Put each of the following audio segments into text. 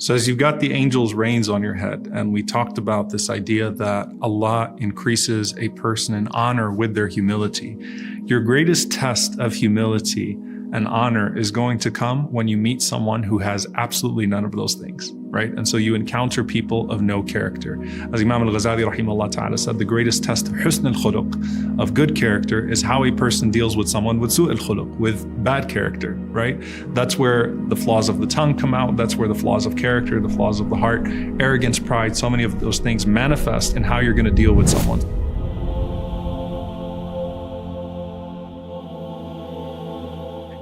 So as you've got the angel's reins on your head, and we talked about this idea that Allah increases a person in honor with their humility. Your greatest test of humility and honor is going to come when you meet someone who has absolutely none of those things, right? And so you encounter people of no character. As Imam al-Ghazali rahimahullah ta'ala said, the greatest test of husn al-khuluq, of good character, is how a person deals with someone with su' al-khuluq, with bad character, right? That's where the flaws of the tongue come out. That's where the flaws of character, the flaws of the heart, arrogance, pride, so many of those things manifest in how you're going to deal with someone.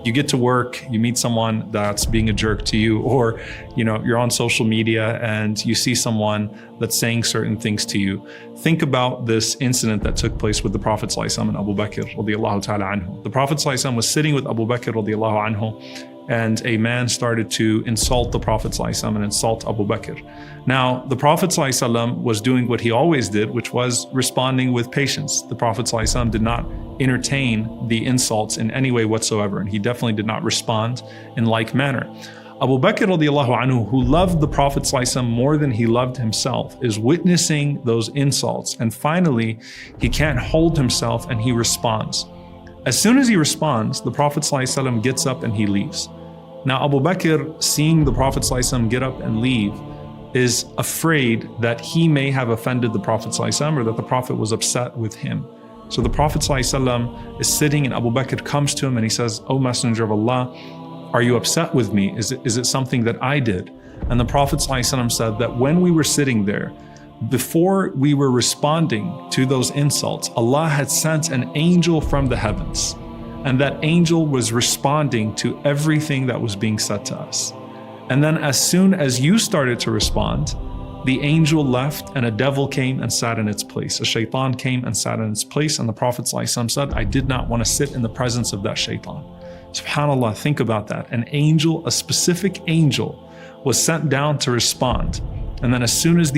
You get to work, you meet someone that's being a jerk to you, or you're on social media and you see someone that's saying certain things to you. Think about this incident that took place with the Prophet ﷺ and Abu Bakr radiyallahu ta'ala anhu. The Prophet ﷺ was sitting with Abu Bakr radiyallahu anhu, and a man started to insult the Prophet ﷺ and insult Abu Bakr. Now, the Prophet ﷺ was doing what he always did, which was responding with patience. The Prophet ﷺ did not entertain the insults in any way whatsoever, and he definitely did not respond in like manner. Abu Bakr radiallahu anhu, who loved the Prophet ﷺ more than he loved himself, is witnessing those insults, and finally he can't hold himself and he responds. As soon as he responds, the Prophet ﷺ gets up and he leaves. Now Abu Bakr, seeing the Prophet ﷺ get up and leave, is afraid that he may have offended the Prophet ﷺ or that the Prophet was upset with him. So the Prophet ﷺ is sitting and Abu Bakr comes to him and he says, "O Messenger of Allah, are you upset with me? Is it something that I did?" And the Prophet ﷺ said that when we were sitting there, before we were responding to those insults, Allah had sent an angel from the heavens. And that angel was responding to everything that was being said to us. And then as soon as you started to respond, the angel left and a devil came and sat in its place. A shaitan came and sat in its place, and the Prophet ﷺ said, "I did not want to sit in the presence of that shaitan." SubhanAllah, think about that. An angel, a specific angel, was sent down to respond. And then as soon as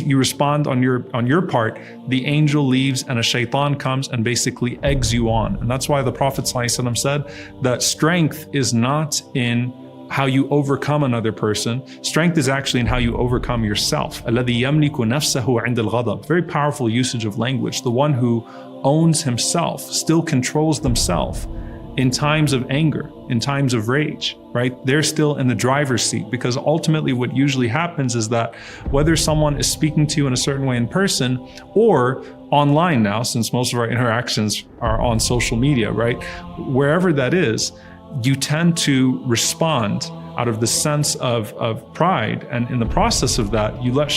you respond on your part, the angel leaves and a shaitan comes and basically eggs you on. And that's why the Prophet ﷺ said that strength is not in how you overcome another person. Strength is actually in how you overcome yourself. الَّذِي يَمْلِكُ نَفْسَهُ عِنْدَ الْغَضَبِ. Very powerful usage of language. The one who owns himself, still controls themselves in times of anger, in times of rage, right? They're still in the driver's seat, because ultimately what usually happens is that whether someone is speaking to you in a certain way in person or online now, since most of our interactions are on social media, right? Wherever that is, you tend to respond out of the sense of pride. And in the process of that, you let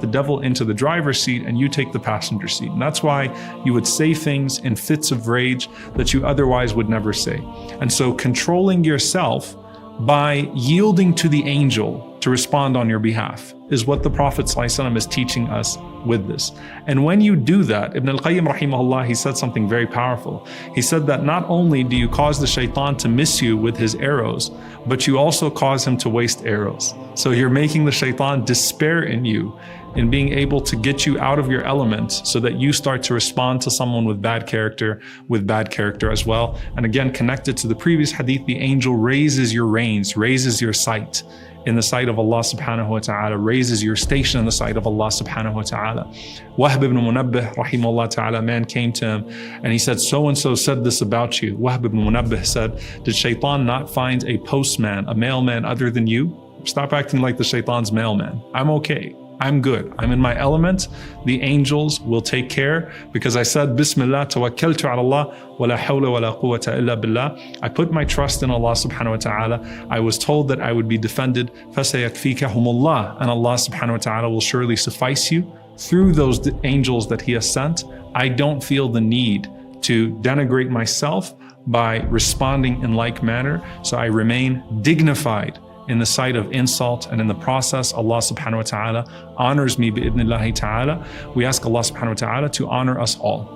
the devil into the driver's seat and you take the passenger seat. And that's why you would say things in fits of rage that you otherwise would never say. And so controlling yourself by yielding to the angel to respond on your behalf is what the Prophet ﷺ is teaching us with this. And when you do that, Ibn al-Qayyim rahimahullah, he said something very powerful. He said that not only do you cause the shaitan to miss you with his arrows, but you also cause him to waste arrows. So you're making the shaitan despair in you, in being able to get you out of your element so that you start to respond to someone with bad character as well. And again, connected to the previous hadith, the angel raises your reins, raises your sight in the sight of Allah subhanahu wa ta'ala, raises your station in the sight of Allah subhanahu wa ta'ala. Wahb ibn Munabbih rahimahullah ta'ala, a man came to him and he said, "So-and-so said this about you." Wahb ibn Munabbih said, "Did shaitan not find a postman, a mailman other than you? Stop acting like the shaitan's mailman. I'm okay. I'm good. I'm in my element. The angels will take care, because I said, Bismillah, tawakkaltu ala Allah, wa la hawla wa la quwwata illa billah. I put my trust in Allah subhanahu wa ta'ala. I was told that I would be defended. Fasayakfikahumullah. And Allah subhanahu wa ta'ala will surely suffice you through those angels that He has sent. I don't feel the need to denigrate myself by responding in like manner. So I remain dignified in the sight of insult, and in the process, Allah subhanahu wa ta'ala honors me bi'idhnillahi ta'ala. We ask Allah subhanahu wa ta'ala to honor us all.